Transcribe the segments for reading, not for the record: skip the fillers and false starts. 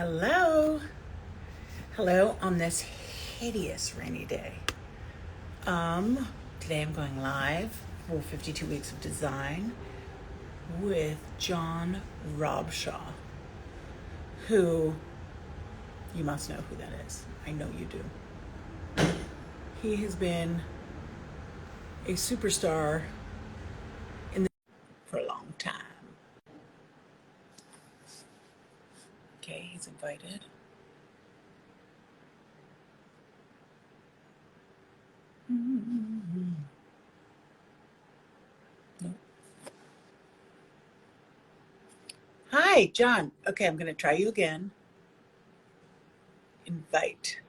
Hello. Hello on this hideous rainy day. Today I'm going live for 52 Weeks of Design with John Robshaw, who you must know who that is. I know you do. He has been a superstar for a long time. Okay, he's invited. Nope. Hi, John. Okay, I'm going to try you again. Invite.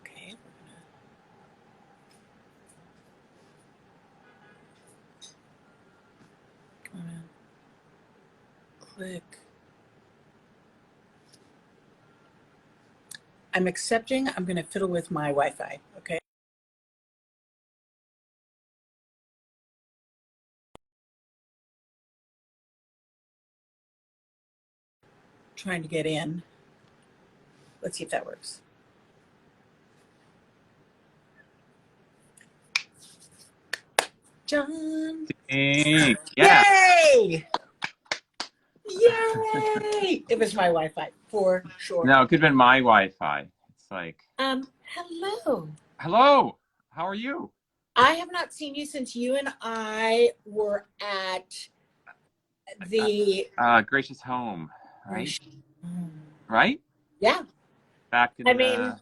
Okay, we're gonna click. I'm accepting. I'm going to fiddle with my Wi-Fi. Okay. Trying to get in. Let's see if that works. John. Hey, yeah. Yay! Yay! It was my Wi-Fi for sure. No, it could have been my Wi-Fi. It's like, Hello. hello, how are you? I have not seen you since you and I were at the Gracious Home, right? Hmm. Right? Yeah. Back in I mean,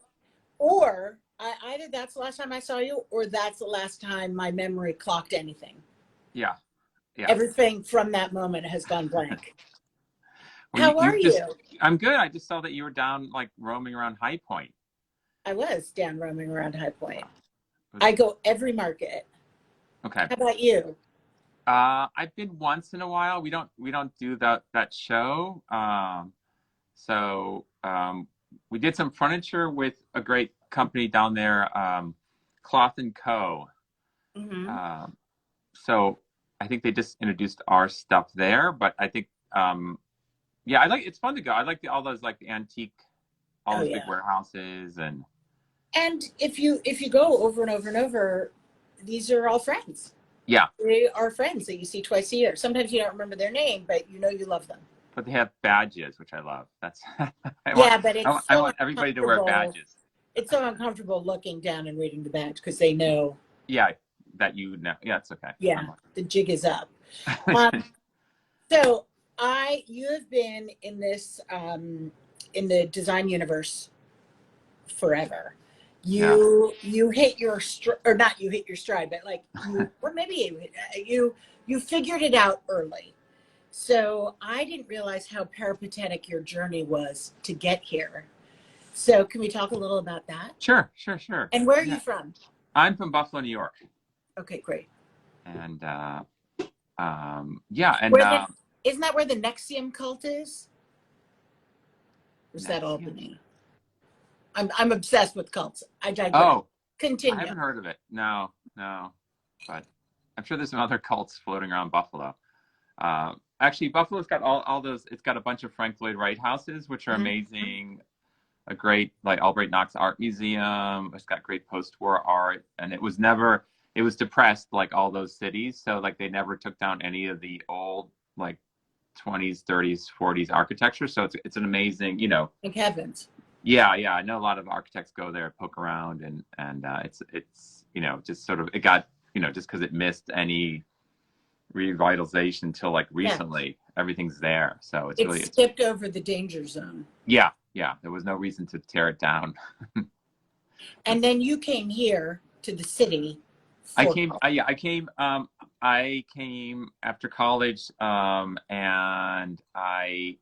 or either that's the last time I saw you, or that's the last time my memory clocked anything. yeah. Everything from that moment has gone blank. Well, How are you? I'm good. I just saw that you were down, like, roaming around High Point. I was down roaming around High Point. Was- I go every market. Okay. How about you? I've been once in a while. We don't do that show. So we did some furniture with a great company down there, Cloth and Co. Mm-hmm. So I think they just introduced our stuff there, but I think yeah, it's fun to go. I like all those, like, the antique, all Oh those big yeah. warehouses. And And if you go over and over and over, these are all friends. yeah, They are friends that you see twice a year. Sometimes you don't remember their name, but you know you love them. but they have badges, which I love. That's Yeah, but I it's want, I so want everybody to wear uncomfortable. badges. It's so uncomfortable looking down and reading the badge because they know, Yeah, that you know. Yeah, it's okay. yeah, the jig is up. Um, so you have been in this in the design universe forever. Yeah. You hit your or not you hit your stride, but like you, or maybe you figured it out early. So I didn't realize how peripatetic your journey was to get here. So can we talk a little about that? Sure. And where are you Yeah, from? I'm from Buffalo, New York, Okay, great. and yeah, and Where the isn't that where the Nexium cult is? Or is that Nexium. Albany? I'm obsessed with cults. I digress. Oh, I Continue. haven't heard of it. No, but I'm sure there's some other cults floating around Buffalo. Actually, Buffalo's got all those. It's got a bunch of Frank Lloyd Wright houses, which are Mhm. amazing. A great, like, Albright Knox Art Museum. It's got great post-war art, and it was depressed, like all those cities. So, like, they never took down any of the old, like, 20s, 30s, 40s architecture. So it's an amazing, Thank heavens. yeah. I know a lot of architects go there, poke around, and it's just sort of, it got, just because it missed any revitalization until, like, Yeah. recently, everything's there. So It skipped over the danger zone. yeah. There was no reason to tear it down. And then you came here to the city I for came, yeah, I came after college, and I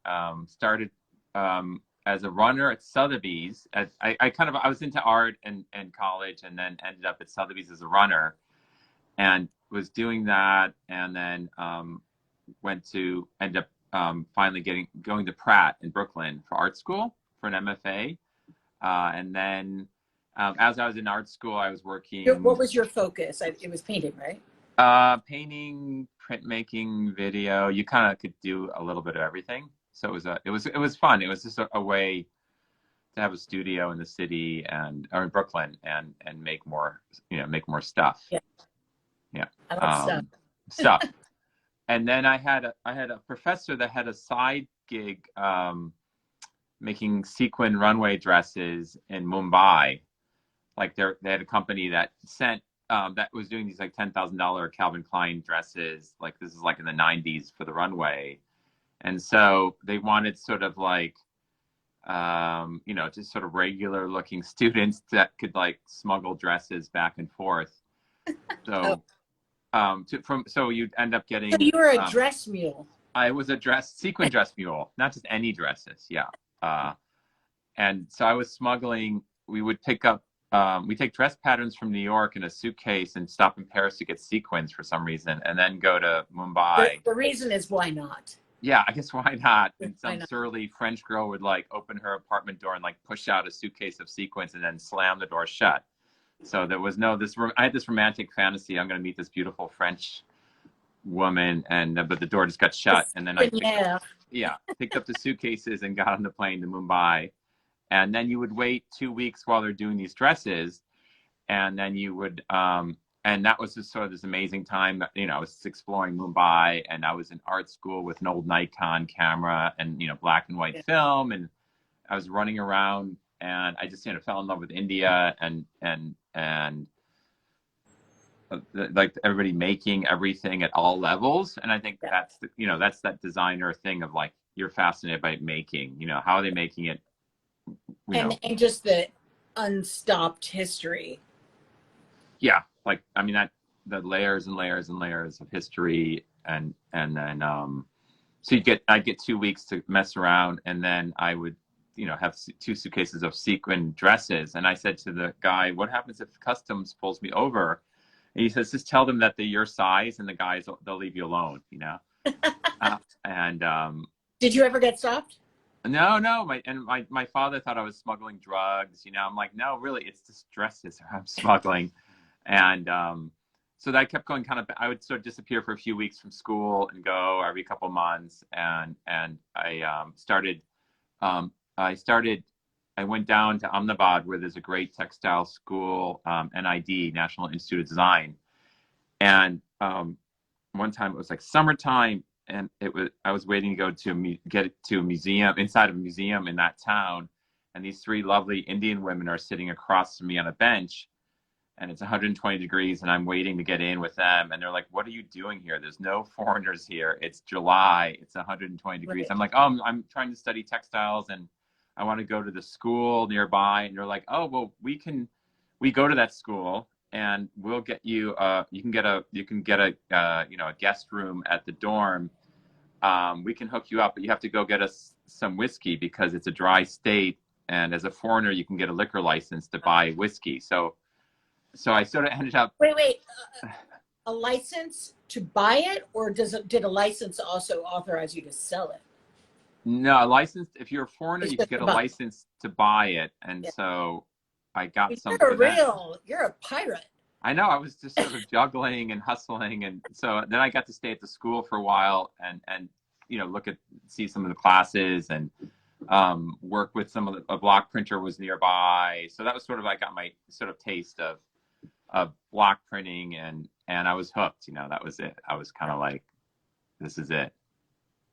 started as a runner at Sotheby's. I was into art and college, and then ended up at Sotheby's as a runner, and was doing that, and then ended up finally going to Pratt in Brooklyn for art school for an MFA. And then as I was in art school, I was What working was your focus? It was painting, right? painting, printmaking, video. You kind of could do a little bit of everything. So it was fun. It was just a way to have a studio in the city or in Brooklyn and make more stuff. Yeah, Yeah. I love stuff. Stuff. And then I had a professor that had a side gig making sequin runway dresses in Mumbai. Like they had a company that sent that was doing these like $10,000 Calvin Klein dresses. Like this is like in the 90s for the runway. And so they wanted sort of like just sort of regular looking students that could like smuggle dresses back and forth. So so you'd end up getting. So you were a dress mule. I was a sequin dress mule, not just any dresses. Yeah. And so I was smuggling. We would we take dress patterns from New York in a suitcase and stop in Paris to get sequins for some reason, and then go to Mumbai. The reason is why not? Yeah, I guess why not? And Why some not? surly French girl would like open her apartment door and like push out a suitcase of sequins and then slam the door shut. So there was I had this romantic fantasy. I'm going to meet this beautiful French woman, but the door just got shut. And then I picked up the suitcases and got on the plane to Mumbai. And then you would wait 2 weeks while they're doing these dresses. And then you would, and that was just sort of this amazing time. I was exploring Mumbai, and I was in art school with an old Nikon camera and, black and white film. And I was running around, and I just, fell in love with India and like everybody making everything at all levels. And I think that's that designer thing of like, you're fascinated by making, how are they making it? And just the unstopped history. Yeah. Like, I mean, the layers and layers and layers of history. And then, so I'd get 2 weeks to mess around, and then I would, have 2 suitcases of sequin dresses. And I said to the guy, what happens if customs pulls me over? And he says, just tell them that they're your size, and the guys, they'll leave you alone, Did you ever get stopped? No. My father thought I was smuggling drugs. I'm like, no, really, it's just dresses I'm smuggling. And so that kept going I would sort of disappear for a few weeks from school and go every couple months. And I went down to Ahmedabad, where there's a great textile school, NID, National Institute of Design. And one time it was like summertime, and I was waiting to go get to a museum, inside of a museum in that town. And these 3 lovely Indian women are sitting across from me on a bench, and it's 120 degrees, and I'm waiting to get in with them. And they're like, what are you doing here? There's no foreigners here. It's July. It's 120 degrees. Right. I'm like, oh, I'm trying to study textiles, and I want to go to the school nearby. And they're like, oh, well, we go to that school, and we'll get you, you can get a guest room at the dorm. We can hook you up, but you have to go get us some whiskey because it's a dry state. And as a foreigner, you can get a liquor license to buy whiskey. So I sort of ended up. Wait. A license to buy it, or did a license also authorize you to sell it? No, a license. If you're a foreigner, you can get a license to buy it. And so I got some. You're a pirate. I know. I was just sort of juggling and hustling. And so then I got to stay at the school for a while and see some of the classes and work with some of a block printer was nearby. So that was sort of, I got my sort of taste of block printing, and I was hooked. That was it. I was kind of like, this is it.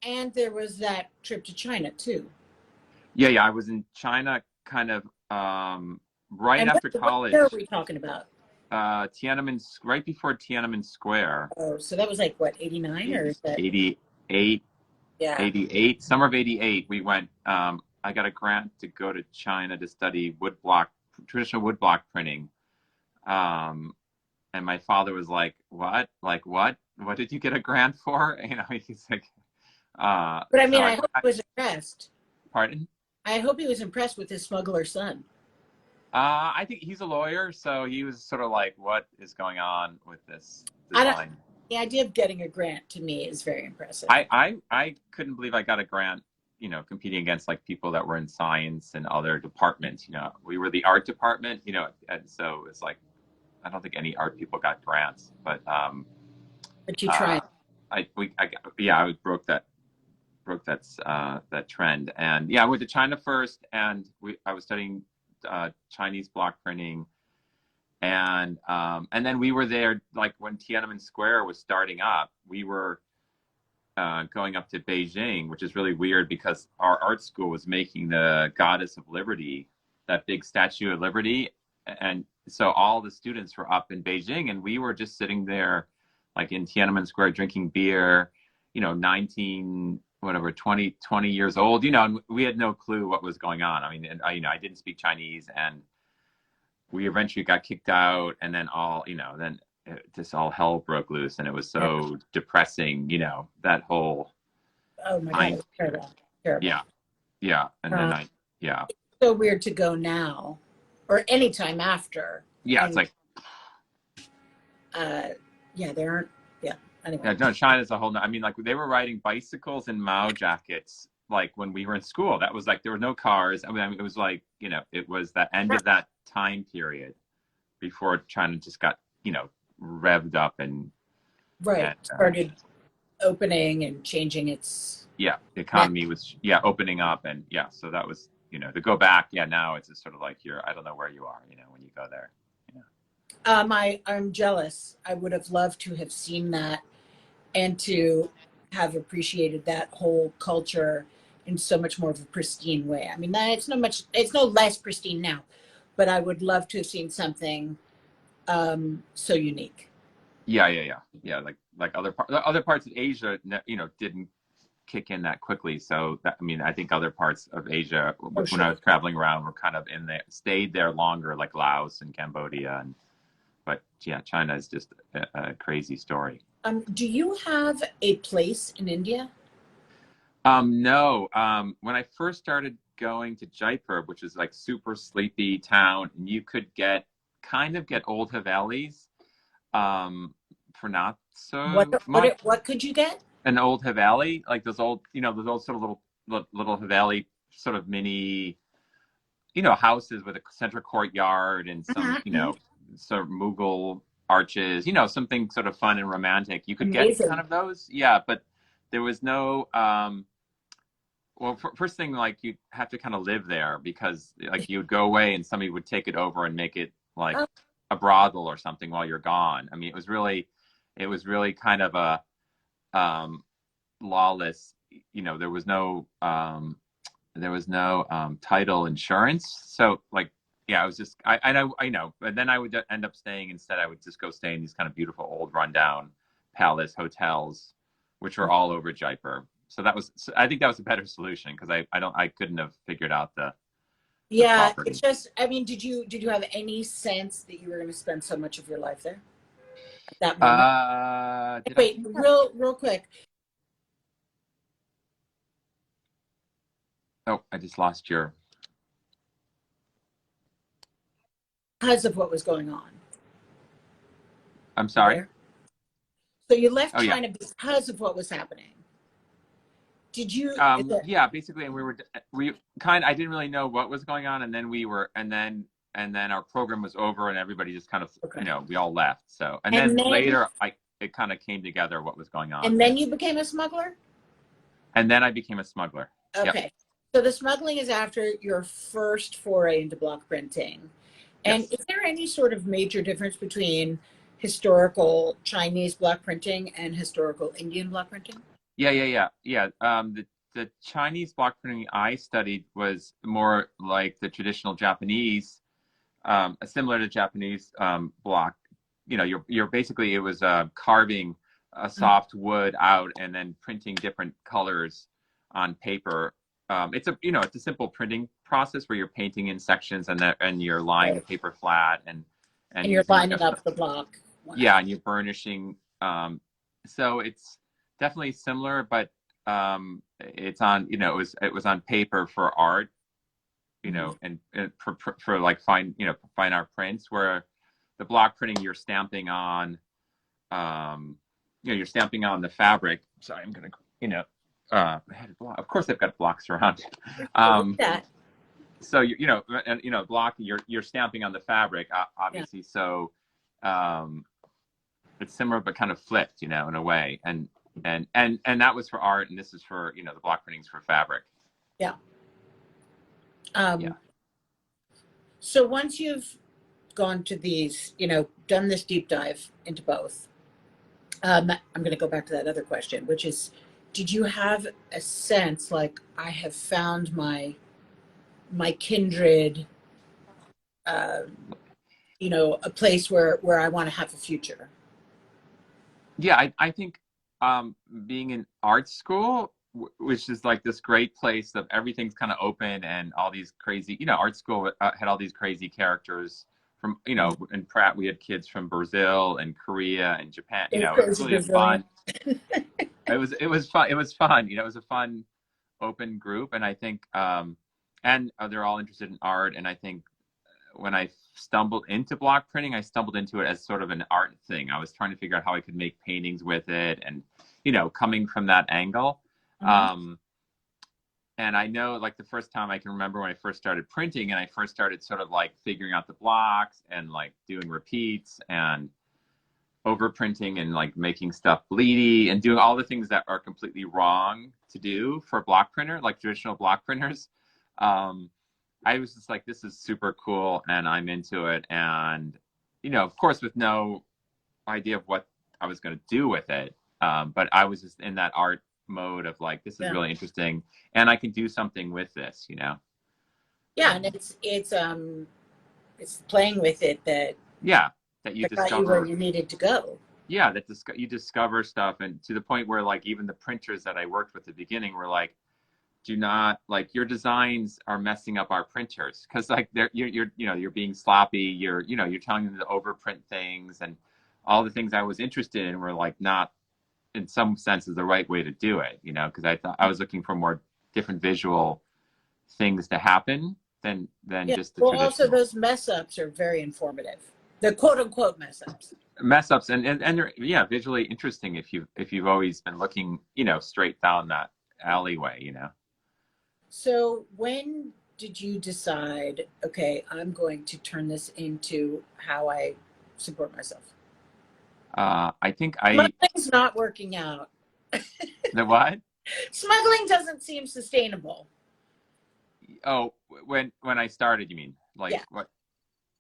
And there was that trip to China too. Yeah. I was in China kind of after college. What year are we talking about? Tiananmen, right before Tiananmen Square. Oh, so that was like what, 89 or is that 88? Yeah. 88, summer of 88. We went. I got a grant to go to China to study traditional woodblock printing. And my father was like, "What? Like what? What did you get a grant for?" He's like. But I mean, I hope he was impressed. Pardon? I hope he was impressed with his smuggler son. I think he's a lawyer, so he was sort of like, "What is going on with this design?" The idea of getting a grant to me is very impressive. I couldn't believe I got a grant, competing against like people that were in science and other departments. We were the art department, and so it's like I don't think any art people got grants, but But you try. I broke that trend. And yeah, I went to China first, and I was studying Chinese block printing, and then we were there like when Tiananmen Square was starting up. We were going up to Beijing, which is really weird because our art school was making the Goddess of Liberty, that big statue of Liberty, and so all the students were up in Beijing, and we were just sitting there, like in Tiananmen Square, drinking beer, 19 whatever 20 years old, and we had no clue what was going on. I mean, and I didn't speak Chinese, and we eventually got kicked out, and then then just all hell broke loose, and it was so depressing, that whole Oh my God, it's terrible. Terrible. Yeah, and then it's so weird to go now or anytime after. Yeah, it's like there aren't. Anyway. Yeah, no, China's a whole. I mean, like they were riding bicycles and Mao jackets, like when we were in school. That was like there were no cars. I mean, it was like it was that end of that time period before China just got revved up and started opening and changing its. Yeah, the economy was opening up, and so that was to go back. Yeah, now it's just sort of like I don't know where you are, when you go there. I'm jealous. I would have loved to have seen that and to have appreciated that whole culture in so much more of a pristine way. I mean, it's no less pristine now, but I would love to have seen something so unique. Yeah. Like other parts of Asia, didn't kick in that quickly. So I think other parts of Asia, when I was traveling around, were kind of stayed there longer, like Laos and Cambodia, but yeah, China is just a crazy story. Do you have a place in India? No. When I first started going to Jaipur, which is like super sleepy town, and you could get old Havelis for not so much. What could you get? An old Haveli, like those old sort of little Haveli sort of mini, houses with a central courtyard and some, sort of Mughal arches, something sort of fun and romantic. You could get kind of those. Yeah, but there was no, well, first thing, like you have to kind of live there because like you would go away and somebody would take it over and make it like a brothel or something while you're gone. I mean, it was really kind of a lawless, there was no title insurance. So like, yeah, it was just, I know, but then I would end up staying instead. I would just go stay in these kind of beautiful old rundown palace hotels, which were all over Jaipur. So I think that was a better solution because I couldn't have figured out the property. It's just, I mean, did you have any sense that you were going to spend so much of your life there at that moment? Wait, real quick. Oh, I just lost your. Because of what was going on. I'm sorry? There. So you left China because of what was happening. Did you? Yeah, basically, and I didn't really know what was going on, and then and then our program was over, and everybody just kind of, we all left. So, and then later, it kind of came together what was going on. And then you became a smuggler? And then I became a smuggler. Okay. Yep. So the smuggling is after your first foray into block printing. And is there any sort of major difference between historical Chinese block printing and historical Indian block printing? Yeah. The Chinese block printing I studied was more like the traditional Japanese, similar to Japanese block. You're basically, it was carving a soft wood out and then printing different colors on paper. It's a simple printing process where you're painting in sections and you're lying the paper flat and you're lining up the block. Wow. Yeah, and you're burnishing. So it's definitely similar, but it's on, it was on paper for art, and for like fine art prints, where the block printing you're stamping on, you're stamping on the fabric. Sorry, I'm gonna, of course, they've got blocks around. Look at Um, that. so and block, you're stamping on the fabric, Yeah. obviously. So um, it's similar, but kind of flipped, in a way. And that was for art, and this is for the block printing's for fabric. Yeah. Yeah. So once you've gone to these, done this deep dive into both, I'm going to go back to that other question, which is, did you have a sense like I have found my kindred, uh, a place where I want to have a future? Yeah, I think being in art school, which is like this great place of everything's kind of open and all these crazy, art school had all these crazy characters from, in Pratt, we had kids from Brazil and Korea and Japan. Those It was crazy really a Brazilian. fun. It was fun. It was fun. It was a fun, open group, and I think, and they're all interested in art, and I think when I stumbled into block printing, I stumbled into it as sort of an art thing. I was trying to figure out how I could make paintings with it, and coming from that angle. Mhm. And I know, like, the first time I can remember when I first started printing, and I first started sort of like figuring out the blocks and like doing repeats and overprinting and like making stuff bleedy and doing all the things that are completely wrong to do for a block printer, like traditional block printers. Um, I was just like, this is super cool, and I'm into it. And, of course, with no idea of what I was going to do with it. But I was just in that art mode of like, this is Yeah. really interesting, and I can do something with this. Yeah, and it's playing with it Yeah, that you that got you where discover. you needed to go. Yeah, that you discover stuff, and to the point where like even the printers that I worked with at the beginning were like, do not, like, your designs are messing up our printers, because like you're being sloppy, you're telling them to overprint things, and all the things I was interested in were like not in some senses the right way to do it, because I thought I was looking for more different visual things to happen than Yeah. just the Well, also traditional those mess ups are very informative. The quote unquote mess ups. mess ups, and they're, yeah, visually interesting if you've always been looking straight down that alleyway. So when did you decide, okay, I'm going to turn this into how I support myself? I think I Smuggling's not working out. the what. Smuggling doesn't seem sustainable. Oh, when I started, you mean? Like Yeah. what?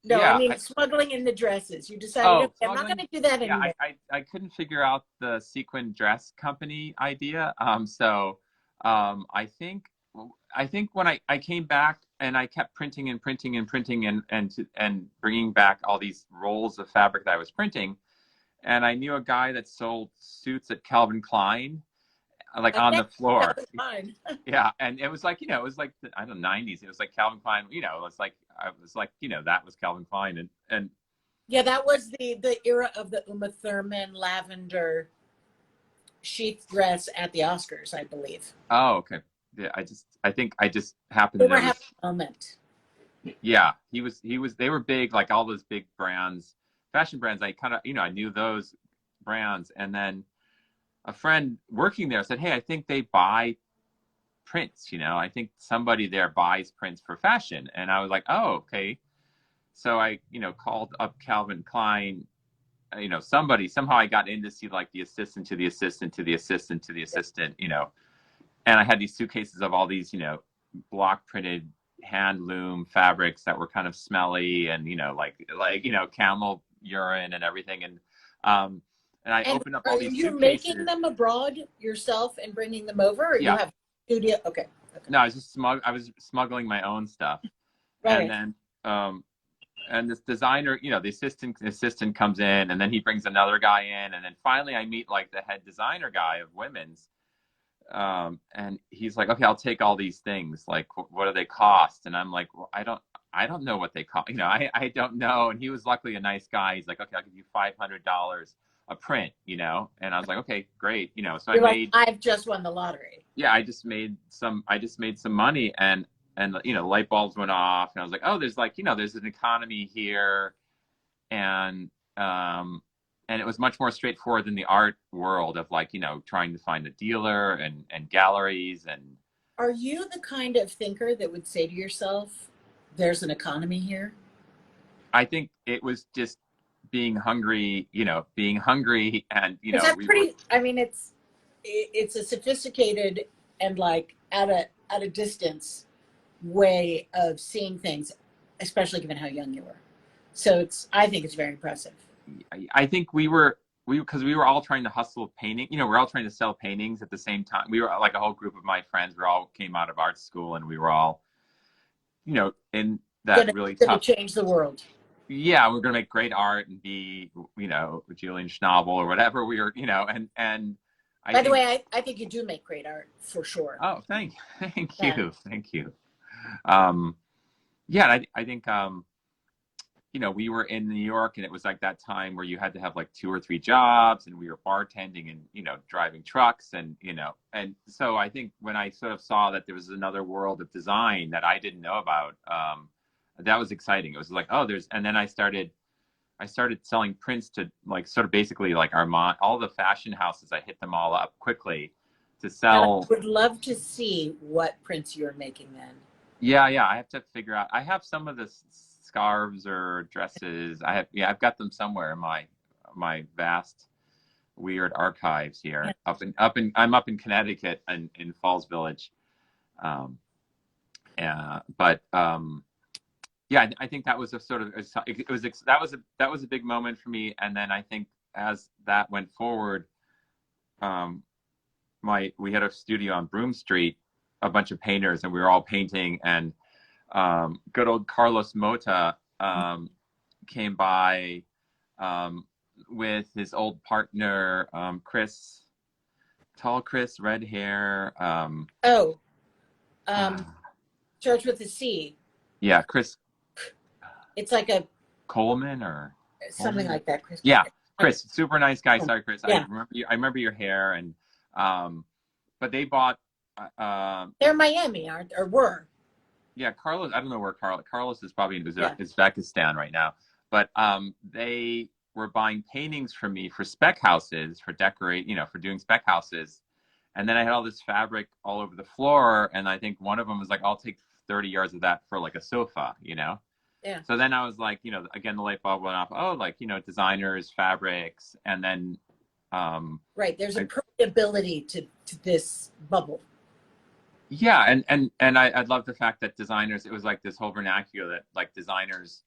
No, I Yeah. mean smuggling in the dresses. You decided, Oh, okay, I'm not going smuggling. to do that Yeah, anymore. I couldn't figure out the sequin dress company idea. So I think when I came back and I kept printing and printing and printing and bringing back all these rolls of fabric that I was printing, and I knew a guy that sold suits at Calvin Klein, like I on guess the floor. that was fine. Yeah, and it was like, it was like I don't know, 90s. It was like Calvin Klein. It was like I was like, that was Calvin Klein, and Yeah, that was the era of the Uma Thurman lavender sheath dress at the Oscars, I believe. oh, okay. Yeah, I think I just happened They to were having notice. a moment. Yeah, he was. They were big, like all those big brands, fashion brands. I kind of, I knew those brands, and then a friend working there said, "Hey, I think they buy prints. I think somebody there buys prints for fashion." And I was like, "Oh, okay." So I, called up Calvin Klein. Somebody somehow I got in to see like the assistant to the assistant to the assistant to the assistant. And I had these suitcases of all these, block printed hand loom fabrics that were kind of smelly and, camel urine and everything. And I And opened up are all these you making suitcases. them abroad yourself and bringing them over, or you Yeah. have a studio? Okay. Okay. No, I was smuggling my own stuff. And Right. then, and this designer, the assistant comes in, and then he brings another guy in. And then finally I meet like the head designer guy of women's. And he's like, okay, I'll take all these things. Like, what do they cost? And I'm like, well, I don't know what they cost. I don't know. And he was luckily a nice guy. He's like, okay, I'll give you $500 a print. And I was like, okay, great. So I You're like, made, I've just won the lottery. yeah, I just made some money, and light bulbs went off, and I was like, oh, there's like, there's an economy here, and and it was much more straightforward than the art world of like, trying to find a dealer and galleries. And Are you the kind of thinker that would say to yourself, there's an economy here? I think it was just being hungry, and, Because that's we were, pretty, I mean, it's a sophisticated and like at a distance way of seeing things, especially given how young you were. So I think it's very impressive. I think because we were all trying to hustle painting, we're all trying to sell paintings at the same time. We were like a whole group of my friends, we all came out of art school, and we were all, in that really Gonna tough. change the world. Yeah, we're gonna make great art and be, Julian Schnabel or whatever we were, and By the way, I think you do make great art for sure. Oh, thank Yeah. you, thank you. Yeah, I think we were in New York, and it was like that time where you had to have like 2 or 3 jobs, and we were bartending and driving trucks, and and so I think when I sort of saw that there was another world of design that I didn't know about, that was exciting. It was like, oh, and then I started selling prints to like sort of basically like Armand, all the fashion houses. I hit them all up quickly to sell. And I would love to see what prints you're making then. Yeah, I have to figure out. I have some of the scarves or dresses. I've got them somewhere in my vast, weird archives here. Yeah. I'm up in Connecticut and in Falls Village. Yeah, I think that was a sort of that was a big moment for me. And then I think as that went forward, we had a studio on Broome Street, a bunch of painters, and we were all painting, and good old Carlos Mota came by with his old partner, Chris, tall Chris, red hair. Starts with a C. Yeah, Chris. It's like a Coleman or something like that. Chris. Yeah, Chris, super nice guy. Sorry, Chris. Yeah. I remember your hair, and but they bought. They're Miami, or were. Yeah, Carlos. I don't know where Carlos is probably in Uzbekistan right now. But they were buying paintings from me for spec houses, for doing spec houses. And then I had all this fabric all over the floor, and I think one of them was like, "I'll take 30 yards of that for like a sofa," Yeah. So then I was like, again, the light bulb went off. Oh, like, designers, fabrics, and then. Right. There's a permeability to this bubble. Yeah, and I love the fact that designers, it was like this whole vernacular that like designers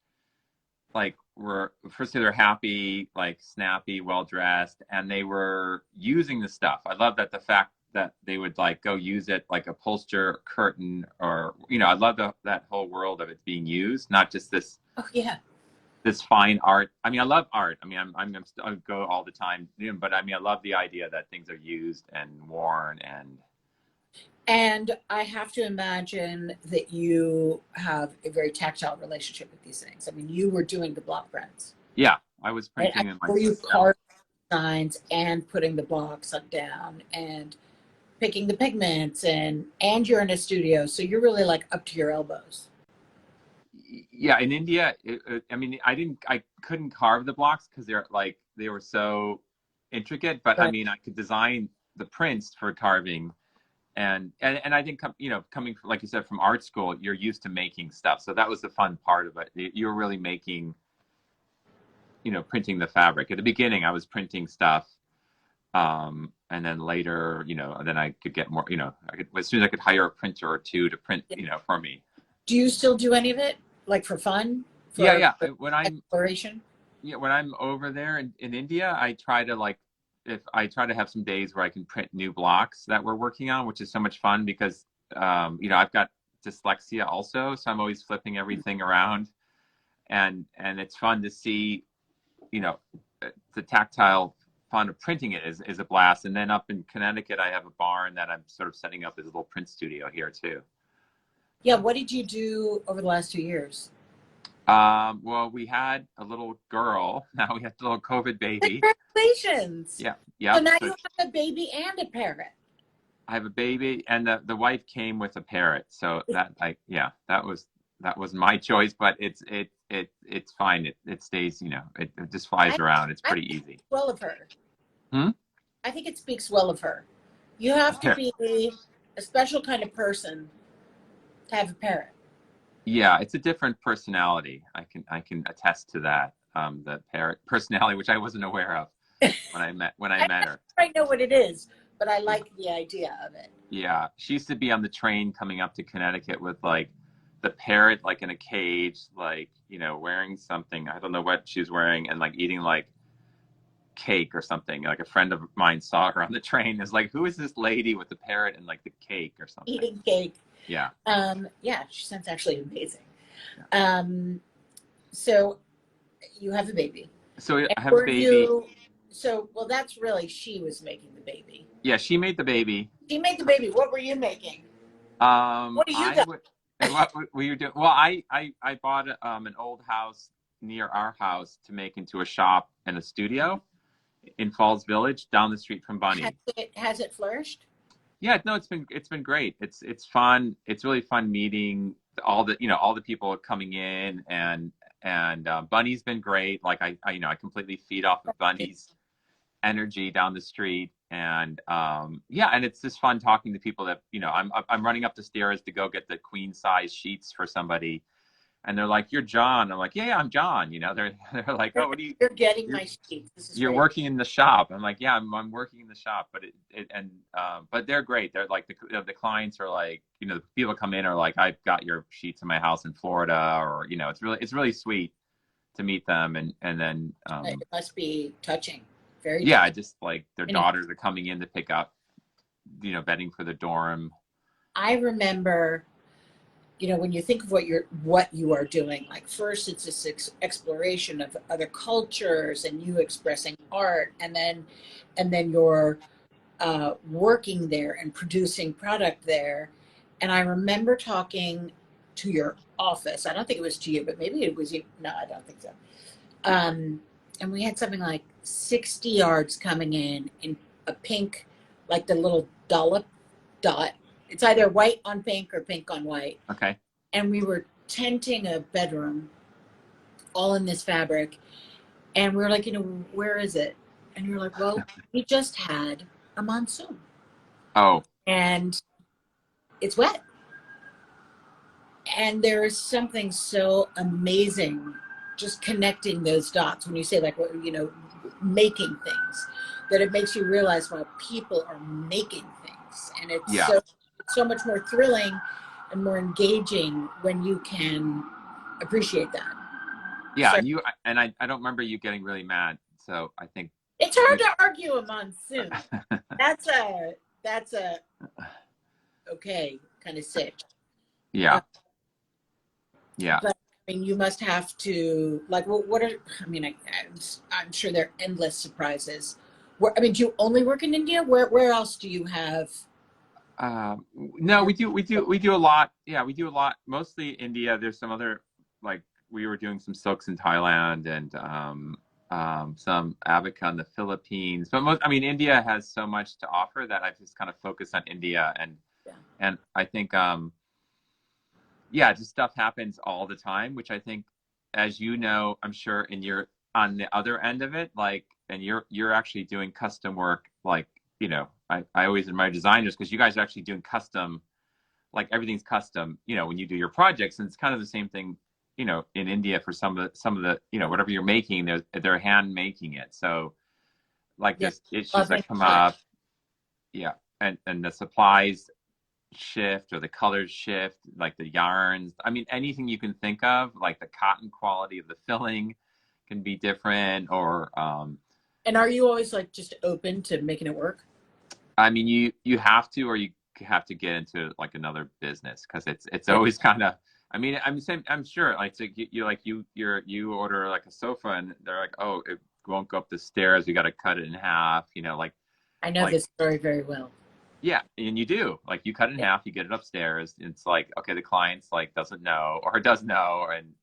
like were, firstly, they're happy, like snappy, well dressed, and they were using the stuff. I love that the fact that they would like go use it like upholster, curtain, or I love that whole world of it being used, not just this. Oh yeah. This fine art. I mean, I love art. I mean, I go all the time, but I mean, I love the idea that things are used and worn And I have to imagine that you have a very tactile relationship with these things. I mean, you were doing the block prints. Yeah, I was printing in my. Were you carving signs and putting the blocks down and picking the pigments, and you're in a studio, so you're really like up to your elbows. Yeah, in India, I mean, I couldn't carve the blocks because they were so intricate. But right. I mean, I could design the prints for carving. And I think, coming from, like you said, from art school, you're used to making stuff. So that was the fun part of it. You were really making, printing the fabric. At the beginning, I was printing stuff. And then later, then I could get more, as soon as I could hire a printer or two to print, for me. Do you still do any of it, like for fun? Yeah. When exploration? When I'm over there in India, I try to have some days where I can print new blocks that we're working on, which is so much fun because, I've got dyslexia also. So I'm always flipping everything around, and it's fun to see, the tactile fun of printing it is a blast. And then up in Connecticut, I have a barn that I'm sort of setting up as a little print studio here too. Yeah. What did you do over the last 2 years? Well, we had a little girl. Now we have a little COVID baby. Congratulations. Yeah. So now you have a baby and a parrot. I have a baby, and the wife came with a parrot. So that was my choice, but it's fine. It stays, it just flies around. It's I pretty think it easy. speaks well of her. Hmm? I think it speaks well of her. You have to be a special kind of person to have a parrot. Yeah, it's a different personality. I can attest to that. The parrot personality, which I wasn't aware of when I met I her. don't know what it is, but I Yeah. like the idea of it. Yeah, she used to be on the train coming up to Connecticut with like the parrot like in a cage, like, wearing something. I don't know what she was wearing and like eating like cake or something. Like a friend of mine saw her on the train. Is like, who is this lady with the parrot and like the cake or something? Eating cake. Yeah. Yeah, she sounds actually amazing. Yeah. So you have a baby. So And I have a were baby. you, so, well, that's really, she was making the baby. Yeah, she made the baby. She made the baby. What were you making? What do you I got? would. And what were you doing? Well, I bought an old house near our house to make into a shop and a studio in Falls Village, down the street from Bunny. Has it flourished? Yeah, no, it's been great. It's fun. It's really fun meeting all the people coming in, and Bunny's been great. Like I completely feed off of Bunny's energy down the street, and yeah, and it's just fun talking to people that I'm running up the stairs to go get the queen size sheets for somebody, and they're like, "You're John." I'm like, "Yeah, I'm John." They're like, "Oh, what do you?" You're getting You're my sheets. This is you're great. working in the shop. I'm like, yeah, I'm working in the shop, but they're great. They're like the clients are like, the people come in are like, I've got your sheets in my house in Florida, or it's really sweet to meet them, and then It must be touching. Very yeah, touching. just like their And daughters are coming in to pick up, bedding for the dorm. I remember, when you think of what you are doing, like first it's this exploration of other cultures and you expressing art, and then you're working there and producing product there. And I remember talking to your office. I don't think it was to you, but maybe it was you. No, I don't think so. And we had something like 60 yards coming in a pink, like the little dollop dot. It's either white on pink or pink on white. Okay. And we were tenting a bedroom all in this fabric. And we were like, where is it? And you're like, well, we just had a monsoon Oh, and it's wet. And there is something so amazing just connecting those dots when you say, like, making things, that it makes you realize, well, people are making things. And it's yeah, so much more thrilling and more engaging when you can appreciate that. yeah. So I don't remember you getting really mad. So I think it's hard to argue a monsoon. That's a okay kind of sitch. yeah, yeah. But I mean, you must have to, like, what are, I mean, I'm sure there are endless surprises. Do you only work in India? Where else do you have? No, we do a lot. Yeah, we do a lot. Mostly India. There's some other, like, we were doing some silks in Thailand, and some abaca in the Philippines. But India has so much to offer that I've just kind of focused on India, and Yeah. and I think yeah, just stuff happens all the time, which I think, as I'm sure, and you're on the other end of it, like, and you're actually doing custom work, like, I always admire designers because you guys are actually doing custom, like everything's custom, when you do your projects, and it's kind of the same thing, in India for some of the, whatever you're making, they're hand making it. So like Yeah, there's issues loving that come touch. up, yeah, and the supplies shift or the colors shift, like the yarns. Anything you can think of, like the cotton quality of the filling can be different, or And are you always like just open to making it work? you have to, or you have to get into like another business, because it's Yeah, always kind of. I'm sure, like, so you order like a sofa, and they're like, oh, it won't go up the stairs. We got to cut it in half. I know Like, this story very well. yeah, and you do, like, you cut it in Yeah, half, you get it upstairs. It's like, okay, the client's like doesn't know or does know, and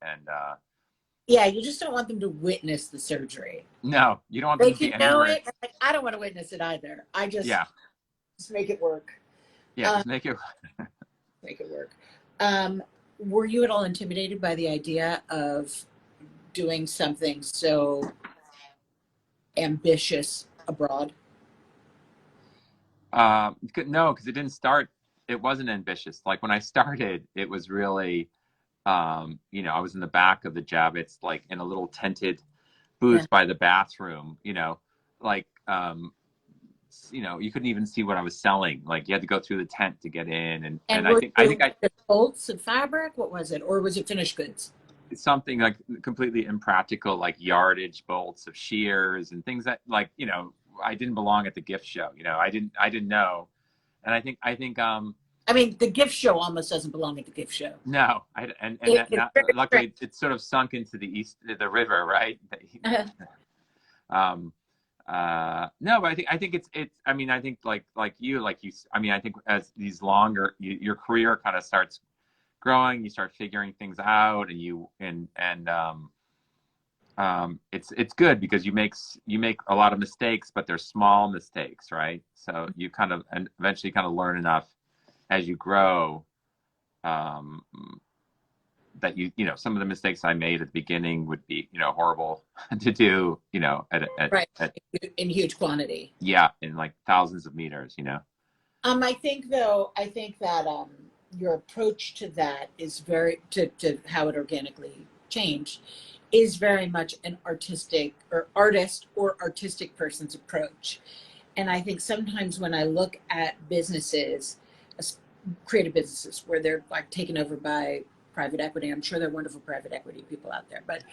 yeah. You just don't want them to witness the surgery. no, you don't want them They to be can know anywhere. it. Like, I don't want to witness it either. I Yeah, just make it work. yeah, Uh, just make it. Make it work. Were you at all intimidated by the idea of doing something so ambitious abroad? No, because it didn't start. It wasn't ambitious. Like when I started, it was really, I was in the back of the Javits, like in a little tented Yeah. booth by the bathroom. Like you couldn't even see what I was selling. Like you had to go through the tent to get in, and And I were think I you think I bolts of fabric? What was it? Or was it finished goods? something like completely impractical, like yardage bolts of shears and things that I didn't belong at the gift show. I didn't know, and I think I mean, the gift show almost doesn't belong at the gift show. no, and that It's not, very luckily it sort of sunk into the river, right? strange. um, no, but I think it's. I mean, I think like you. I mean, I think as these longer, your career kind of starts growing, you start figuring things out, and it's good because you make a lot of mistakes, but they're small mistakes, right? So you kind of and eventually kind of learn enough as you grow, um, that some of the mistakes I made at the beginning would be horrible to do, Right. at In huge quantity. yeah, in like thousands of meters. I think though, I think that your approach to that is to how it organically changed is very much an artistic or artist or artistic person's approach. And I think sometimes when I look at businesses, creative businesses, where they're like taken over by private equity, I'm sure there are wonderful private equity people out there, but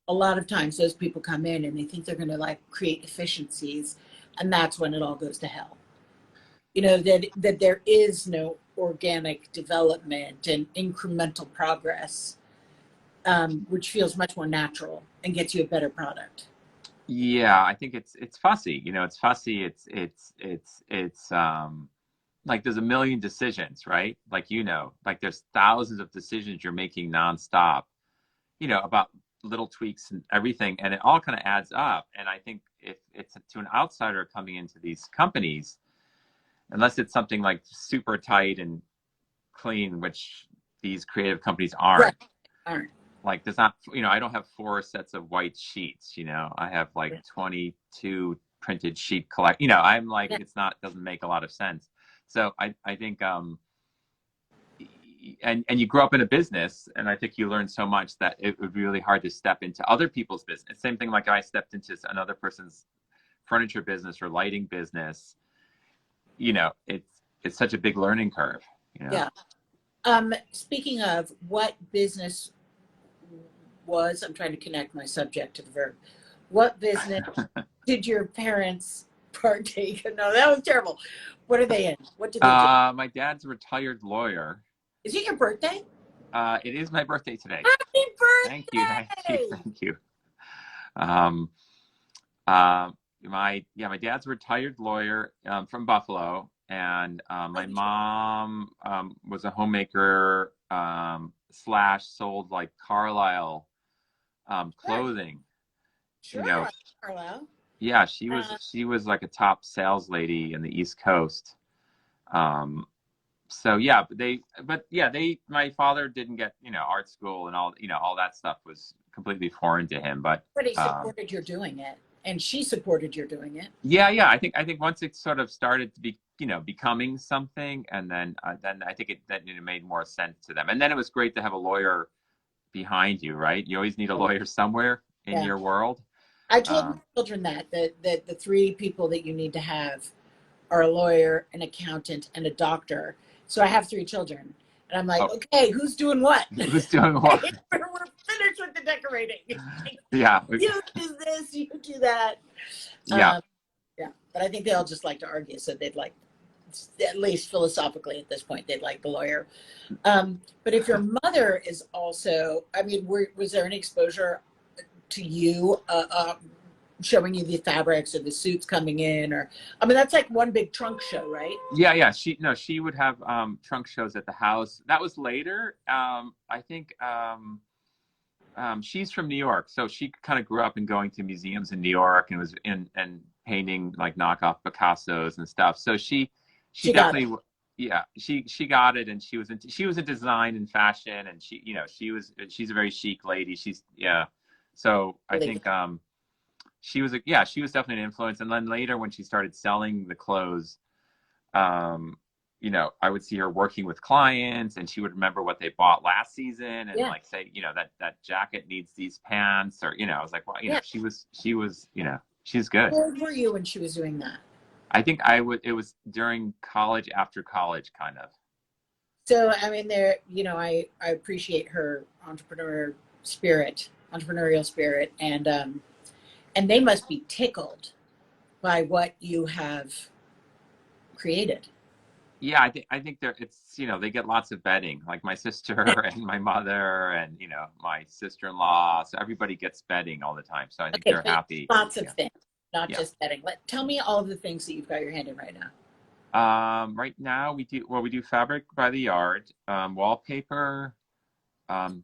a lot of times those people come in and they think they're going to like create efficiencies, and that's when it all goes to hell. That there is no organic development and incremental progress, which feels much more natural and gets you a better product. Yeah, I think it's fussy. It's fussy. It's like there's a million decisions, right? Like there's thousands of decisions you're making nonstop, about little tweaks and everything, and it all kind of adds up. And I think if it's to an outsider coming into these companies, unless it's something like super tight and clean, which these creative companies Right. aren't. Aren't. Like there's not, I don't have four sets of white sheets. I have like 22 printed sheet collect. I'm like, Yeah. it's not, doesn't make a lot of sense. So I think, and you grow up in a business, and I think you learn so much that it would be really hard to step into other people's business. Same thing, like I stepped into another person's furniture business or lighting business. It's such a big learning curve. Yeah. Speaking of what business was, I'm trying to connect my subject to the verb. What business did your parents partake in? No, that was terrible. What are they in? What did they do? My dad's a retired lawyer. Is it your birthday? It is my birthday today. Happy Thank you, thank you, birthday! thank you. Um, my dad's a retired lawyer from Buffalo, and my mom was a homemaker slash sold like Carlisle clothing. Sure, You know, Carlisle. yeah, she was like a top sales lady in the East Coast. Um, so yeah, my father didn't get art school, and all that stuff was completely foreign to him. But But he supported your doing it, and she supported your doing it. yeah, I think once it sort of started to be becoming something, and then I think it made more sense to them. And then it was great to have a lawyer behind you, right? You always need a lawyer somewhere in Yeah. your world. I told my Um, children that the three people that you need to have are a lawyer, an accountant, and a doctor. So I have three children. And I'm like, oh, okay, who's doing what? who's doing what? We're finished with the decorating. Yeah, You do this, you do that. yeah. Um, yeah, but I think they all just like to argue. So they'd like, at least philosophically at this point, they'd like the lawyer. But if your mother is also, I mean, was there any exposure to you showing you the fabrics or the suits coming in? Or, I mean, that's like one big trunk show, right? Yeah. She would have trunk shows at the house. That was later. I think she's from New York, so she kind of grew up in going to museums in New York and was in and painting like knockoff Picassos and stuff. So she Got it. definitely, yeah, she got it, and she was a design and fashion, and she's a very chic lady. She's, yeah. So I Believe think she was yeah, she was definitely an influence. And then later when she started selling the clothes, um, you know, I would see her working with clients, and she would remember what they bought last season, and Yeah. like say, you know, that jacket needs these pants, or you know, I was like, well, you know, Yeah. she was, you know, she's good. How old were you when she was doing that? I think I would. It was during college, after college, kind of. So, I mean, there, I appreciate her entrepreneurial spirit, and they must be tickled by what you have created. Yeah, I think they're it's you know they get lots of bedding, like my sister and my mother and you know my sister-in-law. So everybody gets bedding all the time. So I think Okay, they're but happy. lots of Yeah, things, not yeah. just bedding. Tell me all of the things that you've got your hand in right now. Right now we do fabric by the yard, wallpaper,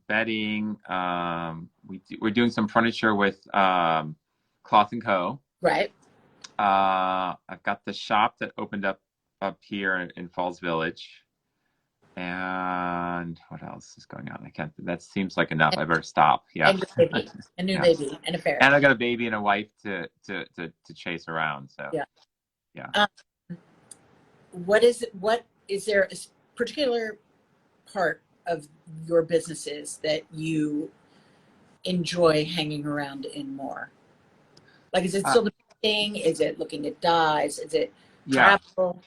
bedding. We're doing some furniture with Cloth and Co. Right. I've got the shop that opened up here in Falls Village. And what else is going on? I can't. That seems like enough. And, I better stop. Yeah, and your baby, a new yeah. baby, and a ferret. And I got a baby and a wife to chase around. So Yeah. yeah. Um, what is there a particular part of your businesses that you enjoy hanging around in more? Like, is it Uh, still the painting? Is it looking at dyes? Is it yeah. travel?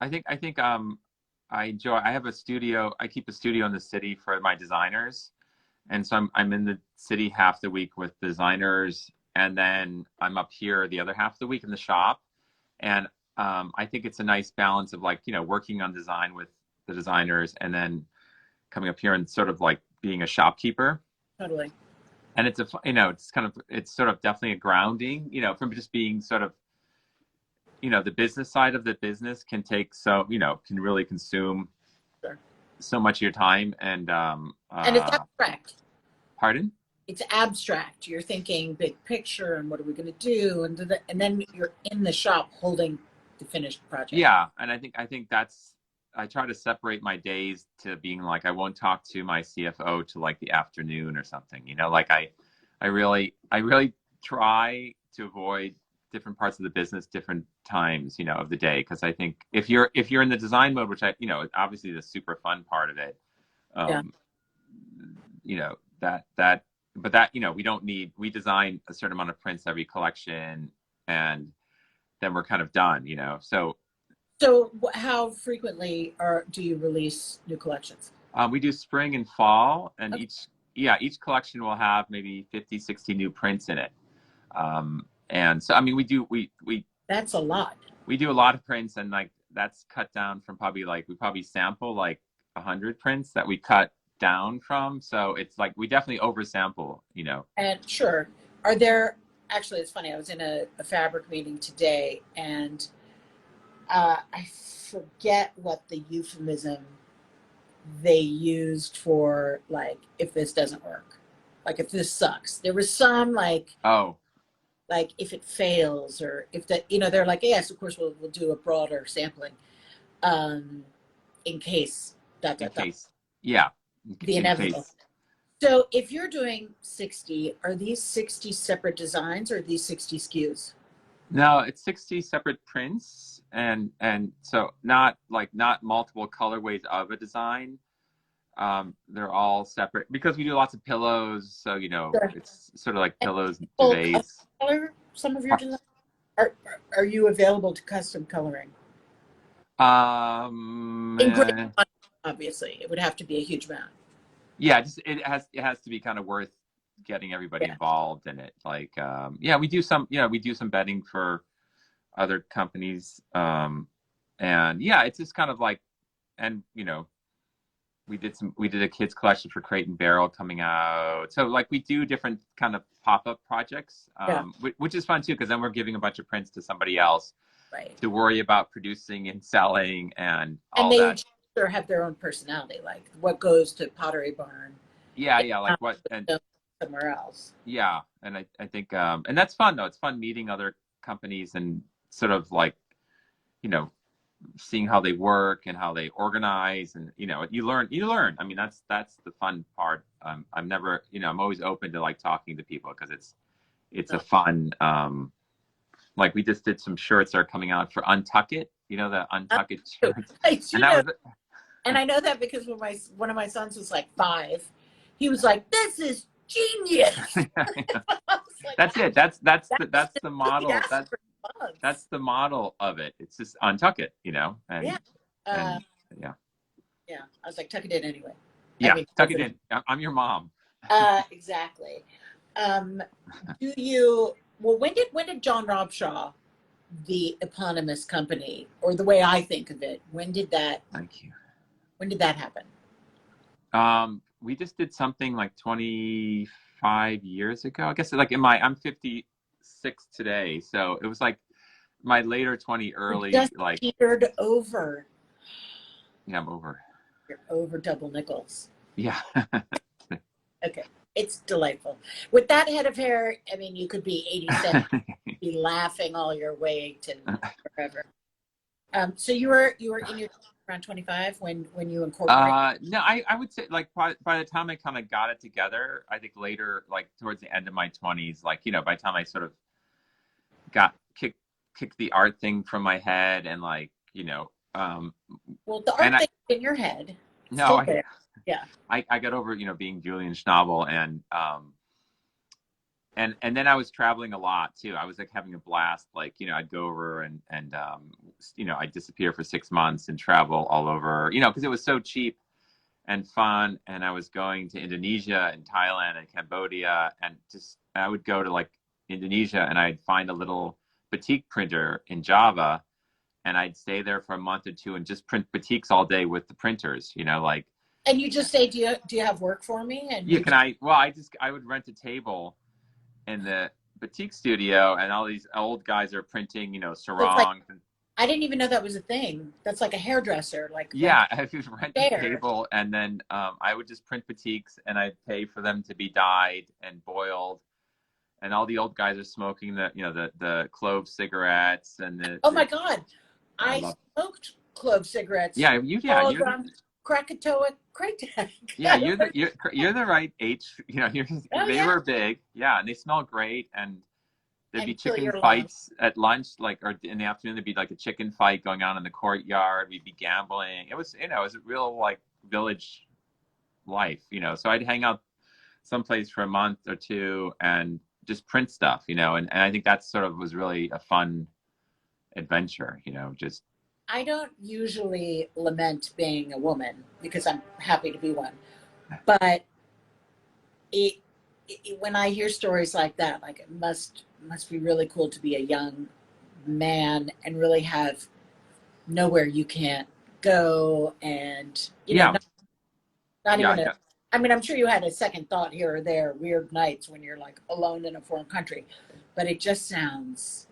I think I enjoy. I have a studio. I keep a studio in the city for my designers, and so I'm in the city half the week with designers, and then I'm up here the other half of the week in the shop. And I think it's a nice balance of like you know working on design with the designers, and then coming up here and sort of like being a shopkeeper. Totally. And it's you know it's sort of definitely a grounding you know from just being sort of you know the business side of the business can take so you know can really consume Sure. so much of your time and And it's abstract. pardon. It's abstract. You're thinking big picture and what are we going to do? And then you're in the shop holding the finished project. Yeah, and I think that's I try to separate my days to being like I won't talk to my CFO to like the afternoon or something you know like I really try to avoid different parts of the business different times you know of the day because I think if you're in the design mode which I you know obviously the super fun part of it Yeah. um you know that but that you know we design a certain amount of prints every collection and then we're kind of done you know so So how frequently do you release new collections? we do spring and fall and Okay. each collection will have maybe 50 60 new prints in it and so I mean That's a lot. we do a lot of prints and like that's cut down from probably like we probably sample like 100 prints that we cut down from so it's like we definitely oversample you know. And sure, are there actually, it's funny, I was in a fabric meeting today and I forget what the euphemism they used for like if this doesn't work, like if this sucks. There was some Oh, like if it fails or if that they're like yes, of course we'll do a broader sampling um, in case dot in dot dot case, yeah, the in inevitable. case. So if you're doing 60, are these 60 separate designs or are these 60 SKUs? No, it's 60 separate prints and so not multiple colorways of a design. They're all separate because we do lots of pillows, so you know Sure. it's sort of like And pillows, people duvets. color some of your designs? Are you available to custom coloring? In great Eh, quantity, obviously. It would have to be a huge amount. yeah, just it has to be kind of worth getting everybody Yeah. involved in it. Like yeah, we do some betting for other companies. And yeah, it's just kind of like and you know we did a kids collection for Crate and Barrel coming out. So like we do different kind of pop-up projects, Yeah. which is fun too, because then we're giving a bunch of prints to somebody else Right. to worry about producing and selling and And all they that. each sort of have their own personality, like what goes to Pottery Barn Yeah, is yeah, like not what and somewhere else. yeah, and I think and that's fun though. It's fun meeting other companies and sort of like, you know, seeing how they work and how they organize, and you learn. I mean, that's the fun part. I'm never, I'm always open to like talking to people because it's a fun, like we just did some shirts that are coming out for Untuck It, the Untuck It shirts. I do And that know, was and I know that because when one of my sons was like 5, he was like, "This is genius." I was like, that's it. That's the model. enthusiastic response. That's the model of it. It's just Untuck It, Yeah. and yeah. Yeah. I was like, tuck it in anyway. Yeah, tuck it in. I'm your mom. Exactly. Do you, well, when did John Robshaw, the eponymous company, or the way I think of it, when did that Thank you. happen? We just did something like 25 years ago. I guess like I'm 56 today, so it was like my later 20, early, Just like, petered over. yeah, I'm over. You're over double nickels. Yeah. Okay. It's delightful. With that head of hair, I mean, you could be 87, be laughing all your way to forever. So you were in your around 25 when you incorporated. No, I would say like by the time I kind of got it together, I think later, like towards the end of my 20s, like, by the time I sort of got kicked the art thing from my head, and like, Well, the art and thing in your head. no, There. Yeah. I got over, being Julian Schnabel, and then I was traveling a lot too. I was like having a blast. Like, I'd go over and I'd disappear for 6 months and travel all over, because it was so cheap and fun. And I was going to Indonesia and Thailand and Cambodia, and I would go to like Indonesia and I'd find a little batik printer in Java, and I'd stay there for a month or two and just print batiks all day with the printers, like. And you just say, do you have work for me? And yeah, I would rent a table in the batik studio, and all these old guys are printing, sarongs. Like, I didn't even know that was a thing. That's like a hairdresser, like. Yeah, I would rent a table, and then I would just print batiks, and I'd pay for them to be dyed and boiled, and all the old guys are smoking the clove cigarettes and oh my God, I smoked clove cigarettes. Yeah, you're Krakatoa Craig. Yeah, you're the right age. They were big. Yeah, and they smell great. And there'd be chicken fights at lunch, like, or in the afternoon there'd be like a chicken fight going on in the courtyard. We'd be gambling. It was, it was a real like village life. So I'd hang out someplace for a month or two and just print stuff. And I think that sort of was really a fun adventure. Just. I don't usually lament being a woman because I'm happy to be one, but when I hear stories like that, like it must be really cool to be a young man and really have nowhere you can't go, and not even I mean, I'm sure you had a second thought here or there, weird nights when you're like alone in a foreign country, but it just sounds.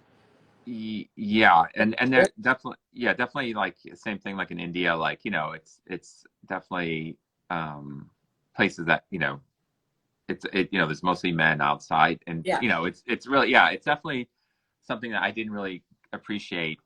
Yeah, and they're definitely like same thing like in India, like it's definitely places that there's mostly men outside, and it's really it's definitely something that I didn't really appreciate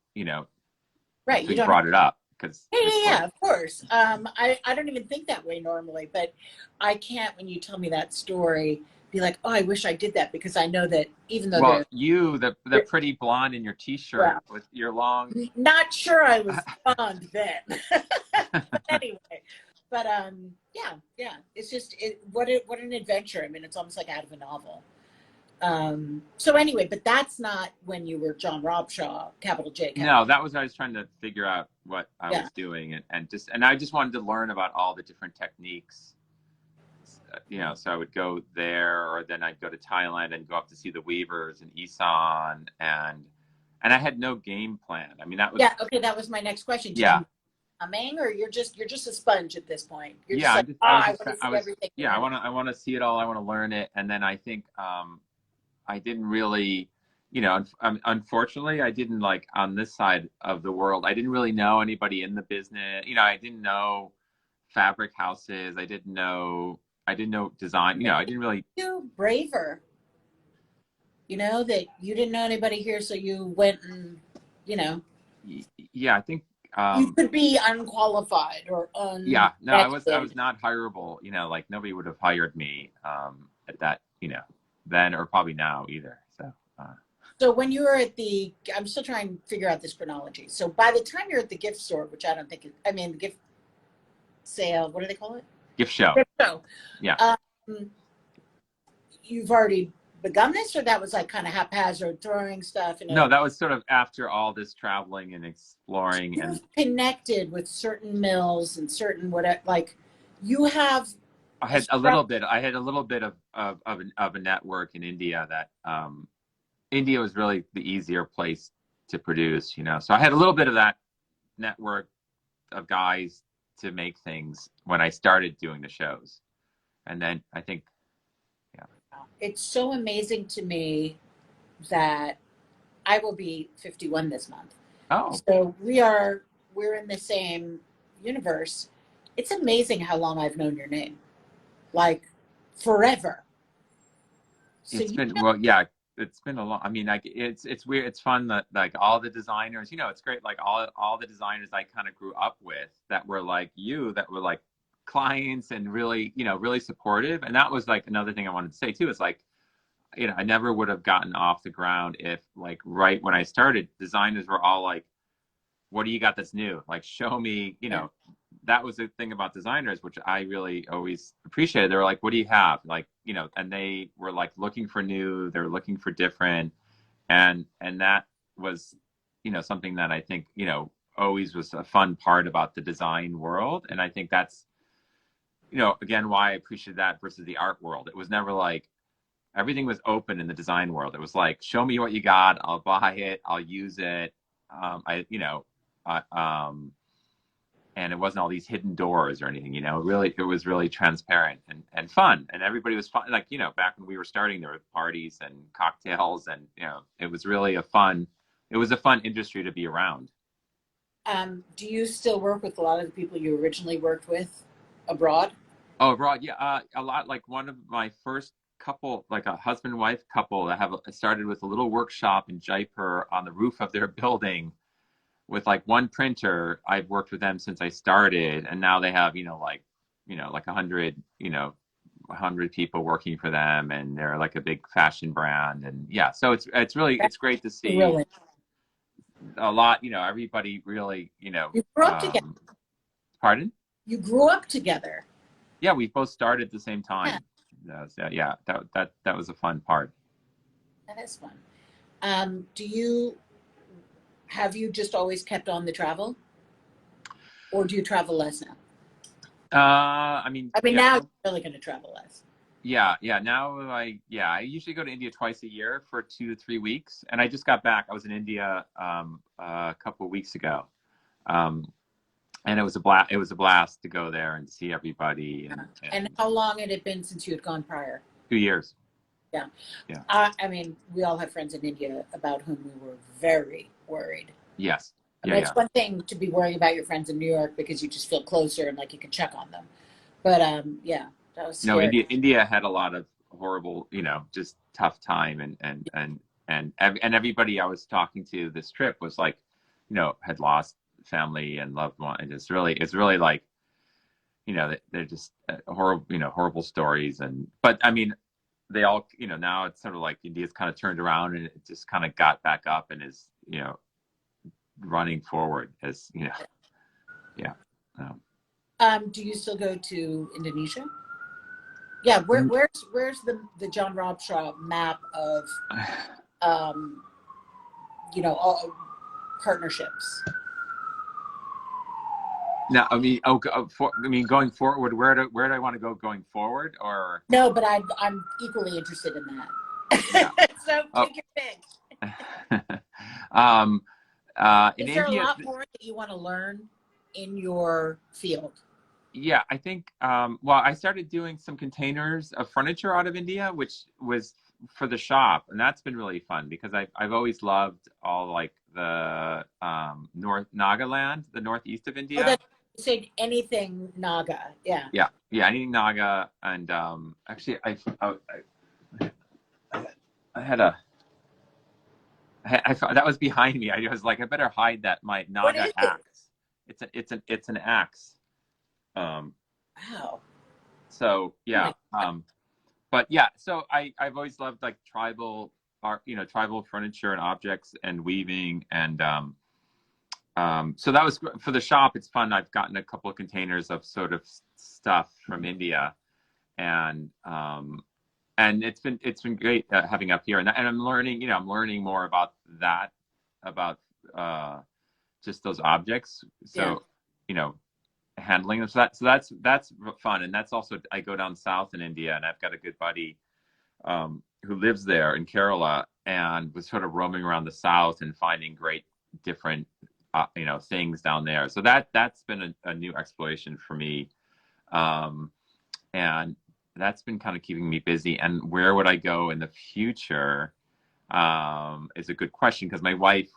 right, you brought it up, because yeah, of course. I don't even think that way normally, but I can't, when you tell me that story, be like, oh, I wish I did that, because I know that even though the pretty blonde in your t-shirt with your long. Not sure I was blonde then. But anyway, but yeah, it's just what an adventure. I mean, it's almost like out of a novel. So anyway, but that's not when you were John Robshaw, capital J. No, that was, I was trying to figure out what I was doing, and I just wanted to learn about all the different techniques. So I would go there, or then I'd go to Thailand and go up to see the weavers in Isan, and I had no game plan. I mean, that was okay. That was my next question. Humming, or you're just a sponge at this point? You're I want to see everything. Yeah, I want to see it all. I want to learn it, and then I think I didn't really, unfortunately, I didn't, like, on this side of the world, I didn't really know anybody in the business. I didn't know fabric houses. I didn't know design. I didn't really. You braver. That you didn't know anybody here, so you went and. Yeah, I think You could be unqualified or Yeah, no, I uneducated. was not hireable. Like nobody would have hired me at that, then or probably now either. So. So when you were at I'm still trying to figure out this chronology. So by the time you're at the gift store, which I don't think, the gift sale, what do they call it? Gift show. Gift show. Yeah. You've already begun this, or that was like kind of haphazard throwing stuff in No, that was sort of after all this traveling and exploring and connected with certain mills and certain whatever, like you have. I had a little bit of a network in India that India was really the easier place to produce, So I had a little bit of that network of guys to make things when I started doing the shows. And then I think, yeah. It's so amazing to me that I will be 51 this month. Oh. So we're in the same universe. It's amazing how long I've known your name. Like forever. So it's been a long. I mean, like it's weird. It's fun that like all the designers, it's great. Like all the designers I kind of grew up with that were like that were like clients and really, really supportive. And that was like another thing I wanted to say too. Is like, I never would have gotten off the ground if like right when I started, designers were all like, "What do you got that's new? Like, show me." That was the thing about designers, which I really always appreciated. They were like, "What do you have?" Like, and they were like looking for new. They were looking for different, and that was, something that I think, always was a fun part about the design world. And I think that's, again, why I appreciated that versus the art world. It was never like everything was open in the design world. It was like, show me what you got. I'll buy it. I'll use it. And it wasn't all these hidden doors or anything, it was really transparent and fun. And everybody was fun. Like, back when we were starting, there were parties and cocktails and, it was really a fun industry to be around. Do you still work with a lot of the people you originally worked with abroad? Oh, abroad. Yeah. A lot. Like one of my first couple, like a husband wife couple that started with a little workshop in Jaipur on the roof of their building with like one printer. I've worked with them since I started, and now they have, like 100 people working for them, and they're like a big fashion brand. And yeah, so it's great to see really a lot, everybody really, you grew up together. Pardon? You grew up together. Yeah, we both started at the same time. Yeah, that was a fun part. That is fun. Have you just always kept on the travel, or do you travel less now? I mean, now you're really going to travel less. Yeah. Now I usually go to India twice a year for 2 to 3 weeks, and I just got back. I was in India a couple of weeks ago, and it was a blast. It was a blast to go there and see everybody. And how long had it been since you had gone prior? 2 years. Yeah. I mean, we all have friends in India about whom we were very worried. Yes. It's one thing to be worrying about your friends in New York because you just feel closer and like you can check on them. But that was scary. No, India had a lot of horrible, just tough time, and everybody I was talking to this trip was like, had lost family and loved one, and it's really like, they're just horrible stories. But I mean, they all, now it's sort of like India's kind of turned around and it just kind of got back up and is, running forward as, yeah. Do you still go to Indonesia? Yeah. Where's the John Robshaw map of, all partnerships? No, I mean, going forward, where do I want to go going forward, or? No, but I'm equally interested in that. Yeah. So take your pick. Is there a lot more that you want to learn in your field? Yeah, I think, I started doing some containers of furniture out of India, which was for the shop. And that's been really fun because I've always loved all like the North Nagaland, the northeast of India. Oh, you said anything Naga. Yeah. Yeah. Anything Naga. And actually, I had that was behind me. I was like, I better hide that, my Naga axe. it's an axe. Um, Wow. so Oh yeah. my, But yeah, so I've always loved like tribal art, tribal furniture and objects and weaving and so that was for the shop. It's fun. I've gotten a couple of containers of sort of stuff from India, and it's been great having up here, and I'm learning. I'm learning more about that, about uh, just those objects. yeah. So you know, handling them. So that's fun, and that's also I go down south in India, and I've got a good buddy who lives there in Kerala, and was sort of roaming around the south and finding great different things down there. So that's been a new exploration for me, um, and that's been kind of keeping me busy. And where would I go in the future is a good question, because my wife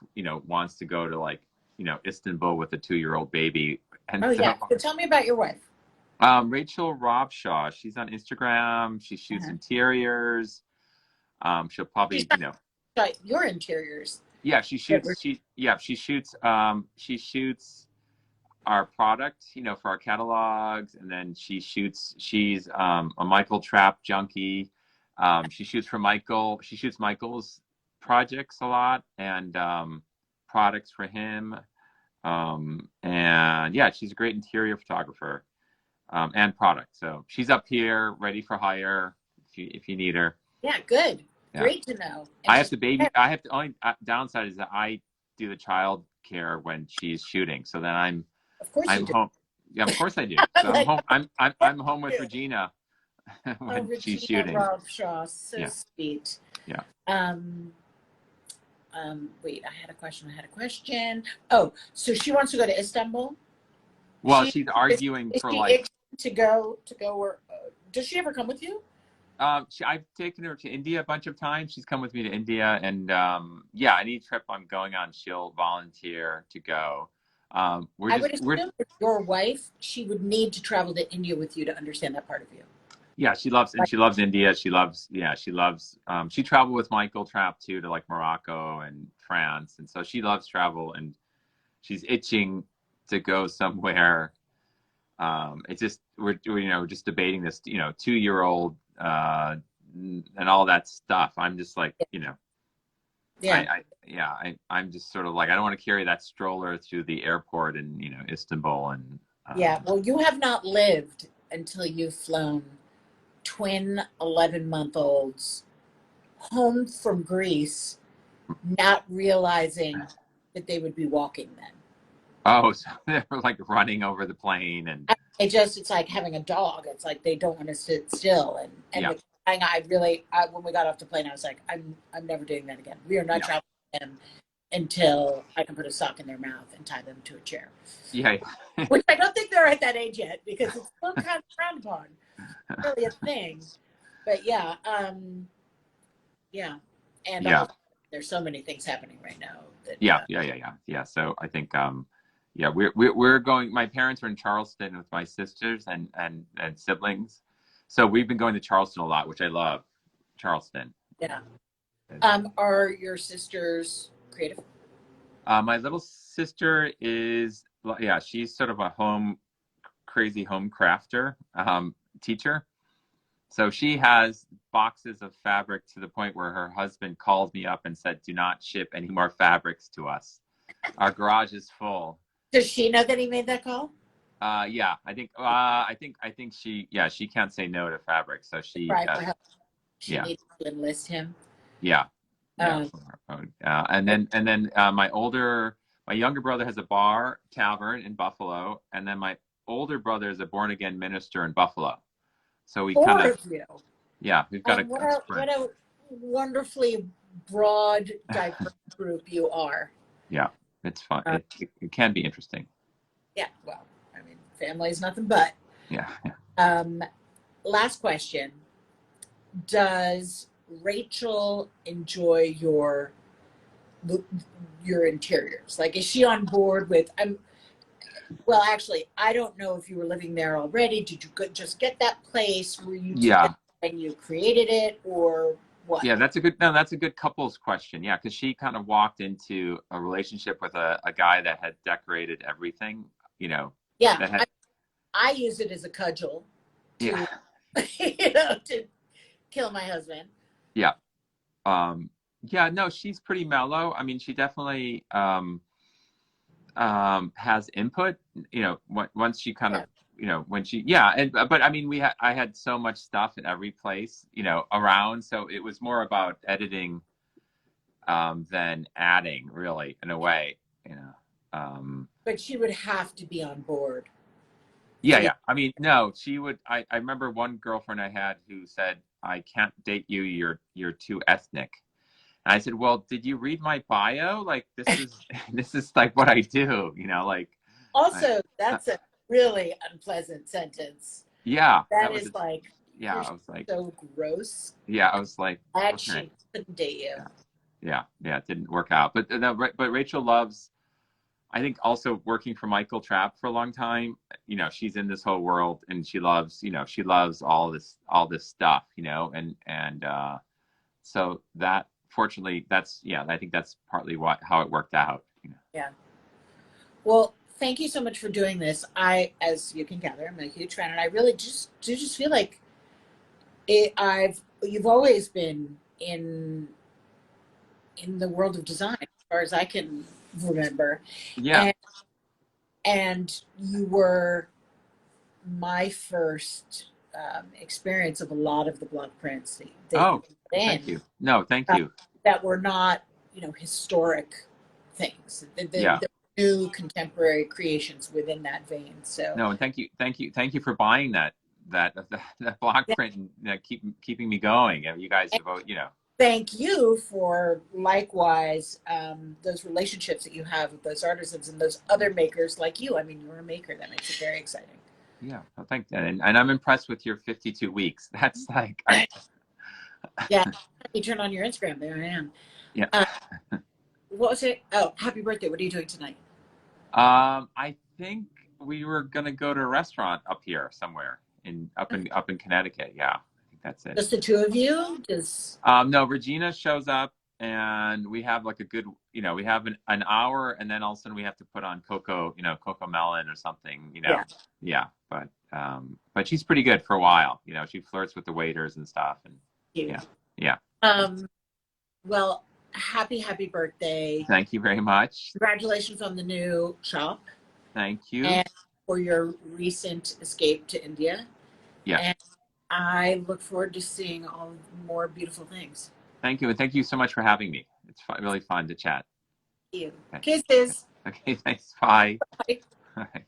wants to go to like Istanbul with a 2-year-old baby, and Oh so yeah. So tell me about your wife. Rachel Robshaw, she's on Instagram. She shoots Uh-huh. interiors. She'll She's probably got your interiors. yeah, That were- she shoots our product, for our catalogs, and then she's a Michael Trapp junkie. She shoots for Michael. She shoots Michael's projects a lot, and products for him. And yeah, she's a great interior photographer, and product. So she's up here ready for hire if you need her. Yeah, good. Yeah. Great to know. And I have she's to baby. I have to only downside is that I do the child care when she's shooting. So then of course you I'm do. home. Yeah, of course I do. So I'm Like, home. I'm home with you. Regina Oh, when she's Regina shooting. Robshaw, so Yeah, sweet. yeah. Um, wait, I had a question. Oh, so she wants to go to Istanbul? Well, She she's is, arguing is for she like. itching to go where does she ever come with you? I've taken her to India a bunch of times. She's come with me to India, and yeah, any trip I'm going on, she'll volunteer to go. I would assume with your wife, she would need to travel to India with you to understand that part of you. Yeah, she loves Like, India. She traveled with Michael Trapp too to like Morocco and France, and so she loves travel, and she's itching to go somewhere. It's just we're just debating this 2-year-old and all that stuff. I'm just like yeah, I'm just sort of like I don't want to carry that stroller through the airport in Istanbul, and yeah. Well, you have not lived until you've flown twin 11-month-olds home from Greece, not realizing that they would be walking then. oh, so they're like running over the plane, and It's like having a dog. It's like they don't want to sit still. And yeah, the crying, when we got off the plane, I was like, I'm never doing that again. We are not yeah, traveling with them until I can put a sock in their mouth and tie them to a chair. yeah. Which I don't think they're at that age yet, because it's still kind of frowned upon. Really a thing. But yeah, yeah. And Yeah. there's so many things happening right now that Yeah. So I think yeah, we're going. My parents are in Charleston with my sisters and siblings, so we've been going to Charleston a lot, which I love. Charleston. yeah. Are your sisters creative? My little sister is, yeah, she's sort of a crazy home crafter, teacher. So she has boxes of fabric to the point where her husband called me up and said, "Do not ship any more fabrics to us. Our garage is full." Does she know that he made that call? Yeah, I think she can't say no to fabric. So Right. She yeah, needs to enlist him. yeah, yeah. Um, And then my younger brother has a bar tavern in Buffalo, and then my older brother is a born again minister in Buffalo. So we kind Four of, of you. yeah, we've got What a a spread. wonderfully broad, diverse group you are. Yeah, it's fun. It can be interesting. Yeah. Well, I mean, family is nothing but. Yeah. Last question. Does Rachel enjoy your interiors? Like, is she on board with? Well, actually, I don't know if you were living there already. Did you just get that place? Were you Yeah. together and you created it, or what? Yeah, that's a good couples question. Yeah, because she kind of walked into a relationship with a guy that had decorated everything. you know, Yeah, that had, I use it as a cudgel yeah, to, you know, to kill my husband. yeah. Um, yeah, no, she's pretty mellow. I mean, she definitely has input, you know, once she kind of, Yeah, you know, when she, yeah, and but I mean, I had so much stuff in every place, you know, around, so it was more about editing than adding, really, in a way, you know. but she would have to be on board Yeah, for the. yeah. I mean, no, she would. I remember one girlfriend I had who said, "I can't date you. You're too ethnic." And I said, "Well, did you read my bio? Like, this is this is like what I do, you know, like." I, Also, uh, that's a really unpleasant sentence. yeah, That that was is a, like, yeah. you're I was like, so gross. yeah, I was like, Glad okay, she couldn't date you. yeah, yeah, yeah. It didn't work out, but no, but Rachel loves. I think also working for Michael Trapp for a long time, you know, she's in this whole world and she loves, you know, she loves all this stuff, you know, and so that fortunately that's yeah, I think that's partly what how it worked out, you know. Yeah. Well, thank you so much for doing this. As you can gather, I'm a huge fan, and I really just feel like you've always been in the world of design, as far as I can remember, Yeah. and you were my first experience of a lot of the block prints that you Oh, put thank in you. No, thank uh, you. that were not, historic things. Yeah. The new contemporary creations within that vein. So, No, and thank you for buying that block yeah. print and keeping me going. You guys And have, you know. thank you for likewise those relationships that you have with those artisans and those other makers like you. I mean, you're a maker. That makes it very exciting. Yeah, well, thank and I'm impressed with your 52 weeks. That's like I Yeah, you turn on your Instagram. There I am. yeah. Uh, what was it? Oh, happy birthday! What are you doing tonight? I think we were gonna go to a restaurant up here somewhere in up in Connecticut. Yeah, I think that's it. Just the two of you? Just No, Regina shows up and we have like a good, you know, we have an hour and then all of a sudden we have to put on Coco, you know, Coco Melon or something, you know. yeah, Yeah, but she's pretty good for a while. You know, she flirts with the waiters and stuff and you. yeah. Yeah. Um, well, happy birthday! Thank you very much. Congratulations on the new shop Thank you. and for your recent escape to India. Yeah. And I look forward to seeing all more beautiful things. Thank you. And thank you so much for having me. It's really fun to chat. Thank you. Okay. Kisses. Okay. Thanks. Bye. Bye. Bye.